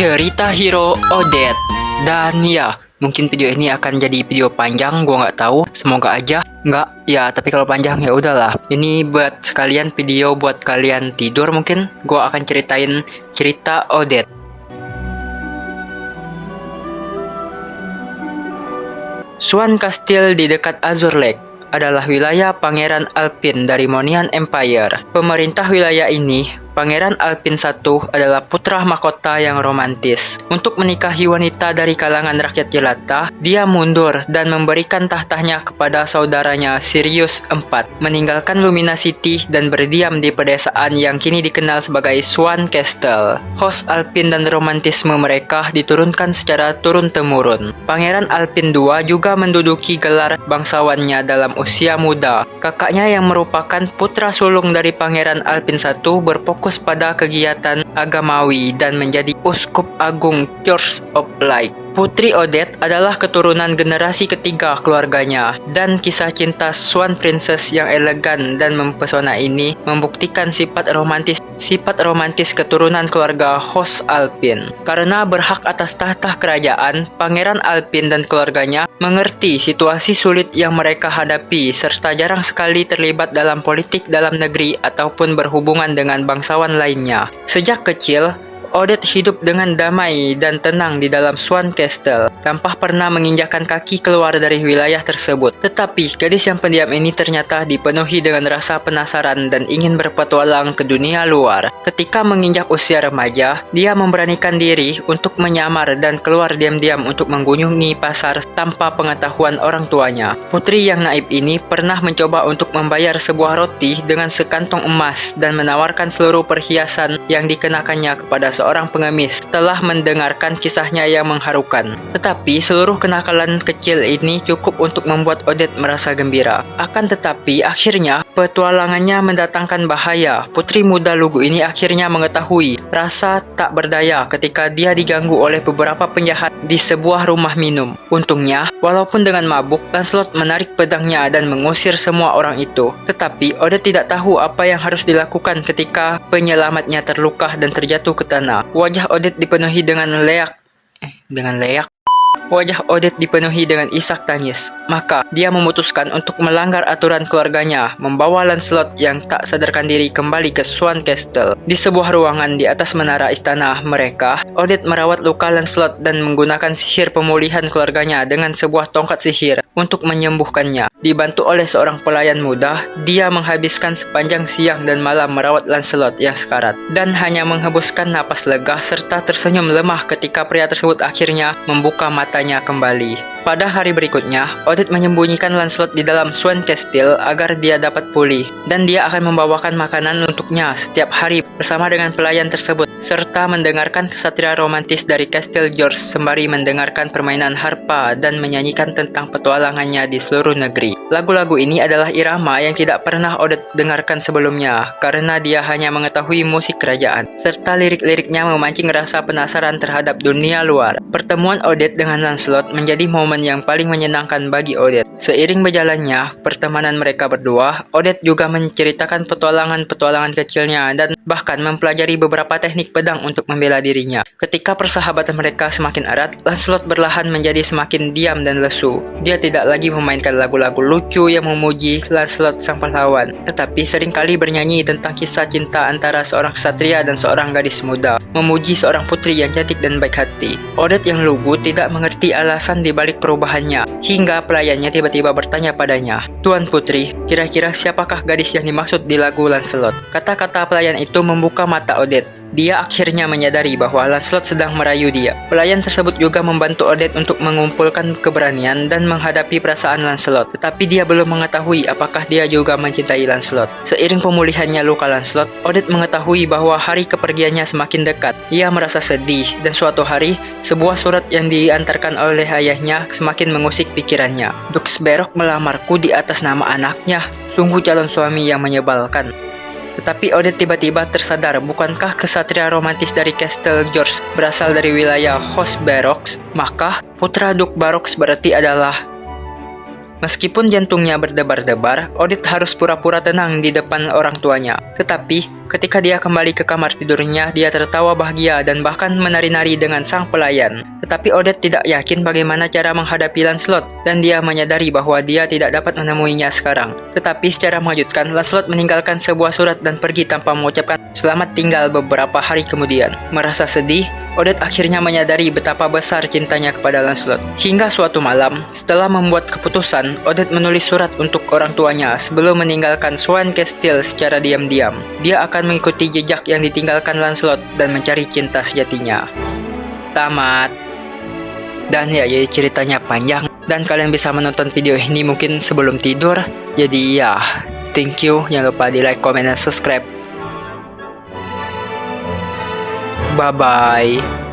Cerita Hero Odette. Dan ya, mungkin video ini akan jadi video panjang, gua nggak tahu. Semoga aja nggak ya, tapi kalau panjang ya udahlah. Ini buat sekalian video buat kalian tidur mungkin. Gua akan ceritain cerita Odette. Swan Castle di dekat Azure Lake adalah wilayah Pangeran Alpin dari Monian Empire. Pemerintah wilayah ini, Pangeran Alpin I adalah putra mahkota yang romantis. Untuk menikahi wanita dari kalangan rakyat jelata, dia mundur dan memberikan tahtanya kepada saudaranya Sirius IV, meninggalkan Lumina City dan berdiam di pedesaan yang kini dikenal sebagai Swan Castle. Host Alpin dan romantisme mereka diturunkan secara turun-temurun. Pangeran Alpin II juga menduduki gelar bangsawannya dalam usia muda. Kakaknya yang merupakan putra sulung dari Pangeran Alpin I berfokus pada kegiatan agamawi dan menjadi uskup agung Church of Light. Putri Odette adalah keturunan generasi ketiga keluarganya, dan kisah cinta Swan Princess yang elegan dan mempesona ini membuktikan sifat romantis keturunan keluarga host Alpin. Karena berhak atas tahta kerajaan, Pangeran Alpin dan keluarganya mengerti situasi sulit yang mereka hadapi serta jarang sekali terlibat dalam politik dalam negeri ataupun berhubungan dengan bangsawan lainnya. Sejak kecil, Odette hidup dengan damai dan tenang di dalam Swan Castle, tanpa pernah menginjakkan kaki keluar dari wilayah tersebut. Tetapi, gadis yang pendiam ini ternyata dipenuhi dengan rasa penasaran dan ingin berpetualang ke dunia luar. Ketika menginjak usia remaja, dia memberanikan diri untuk menyamar dan keluar diam-diam untuk mengunjungi pasar tanpa pengetahuan orang tuanya. Putri yang naib ini pernah mencoba untuk membayar sebuah roti dengan sekantong emas dan menawarkan seluruh perhiasan yang dikenakannya kepada seorang pengemis setelah mendengarkan kisahnya yang mengharukan. Tetapi seluruh kenakalan kecil ini cukup untuk membuat Odette merasa gembira. Akan tetapi akhirnya petualangannya mendatangkan bahaya. Putri muda lugu ini akhirnya mengetahui rasa tak berdaya ketika dia diganggu oleh beberapa penjahat di sebuah rumah minum. Untungnya, walaupun dengan mabuk, Lancelot menarik pedangnya dan mengusir semua orang itu. Tetapi Odette tidak tahu apa yang harus dilakukan ketika penyelamatnya terluka dan terjatuh ke tanah. Wajah Odette dipenuhi dengan isak tangis. Maka dia memutuskan untuk melanggar aturan keluarganya, membawa Lancelot yang tak sadarkan diri kembali ke Swan Castle. Di sebuah ruangan di atas menara istana mereka, Odette merawat luka Lancelot dan menggunakan sihir pemulihan keluarganya dengan sebuah tongkat sihir untuk menyembuhkannya. Dibantu oleh seorang pelayan muda, dia menghabiskan sepanjang siang dan malam merawat Lancelot yang sekarat, dan hanya menghembuskan napas lega serta tersenyum lemah ketika pria tersebut akhirnya membuka matanya kembali. Pada hari berikutnya, Odette menyembunyikan Lancelot di dalam Swan Castle agar dia dapat pulih, dan dia akan membawakan makanan untuknya setiap hari bersama dengan pelayan tersebut, serta mendengarkan kesatria romantis dari Castle George sembari mendengarkan permainan harpa dan menyanyikan tentang petualangannya di seluruh negeri. Lagu-lagu ini adalah irama yang tidak pernah Odette dengarkan sebelumnya, karena dia hanya mengetahui musik kerajaan, serta lirik-liriknya memancing rasa penasaran terhadap dunia luar. Pertemuan Odette dengan Lancelot menjadi momen yang paling menyenangkan bagi Odette. Seiring berjalannya pertemanan mereka berdua, Odette juga menceritakan petualangan-petualangan kecilnya dan bahkan mempelajari beberapa teknik pedang untuk membela dirinya. Ketika persahabatan mereka semakin erat, Lancelot perlahan menjadi semakin diam dan lesu. Dia tidak lagi memainkan lagu-lagu lucu yang memuji Lancelot sang pahlawan, tetapi seringkali bernyanyi tentang kisah cinta antara seorang ksatria dan seorang gadis muda, memuji seorang putri yang cantik dan baik hati. Odette yang lugu tidak mengerti alasan dibalik perubahannya, hingga pelayannya tiba-tiba bertanya padanya, "Tuan Putri, kira-kira siapakah gadis yang dimaksud di lagu Lancelot?" Kata-kata pelayan itu membuka mata Odette. Dia akhirnya menyadari bahwa Lancelot sedang merayu dia. Pelayan tersebut juga membantu Odette untuk mengumpulkan keberanian dan menghadapi perasaan Lancelot, tetapi dia belum mengetahui apakah dia juga mencintai Lancelot. Seiring pemulihannya luka Lancelot, Odette mengetahui bahwa hari kepergiannya semakin dekat. Ia merasa sedih, dan suatu hari, sebuah surat yang diantarkan oleh ayahnya semakin mengusik pikirannya. "Dux Berok melamarku di atas nama anaknya. Sungguh calon suami yang menyebalkan." Tetapi Odette tiba-tiba tersadar, bukankah kesatria romantis dari Castle George berasal dari wilayah Host Barox? Maka putra Duke Barox berarti adalah Meskipun jantungnya berdebar-debar, Odette harus pura-pura tenang di depan orang tuanya. Tetapi, ketika dia kembali ke kamar tidurnya, dia tertawa bahagia dan bahkan menari-nari dengan sang pelayan. Tetapi Odette tidak yakin bagaimana cara menghadapi Lancelot, dan dia menyadari bahwa dia tidak dapat menemuinya sekarang. Tetapi secara mengejutkan, Lancelot meninggalkan sebuah surat dan pergi tanpa mengucapkan selamat tinggal beberapa hari kemudian. Merasa sedih, Odette akhirnya menyadari betapa besar cintanya kepada Lancelot. Hingga suatu malam, setelah membuat keputusan, Odette menulis surat untuk orang tuanya sebelum meninggalkan Swan Castle secara diam-diam. Dia akan mengikuti jejak yang ditinggalkan Lancelot dan mencari cinta sejatinya. Tamat. Dan ya, jadi ceritanya panjang dan kalian bisa menonton video ini mungkin sebelum tidur. Jadi ya, thank you. Jangan lupa di like, comment, dan subscribe. Bye-bye.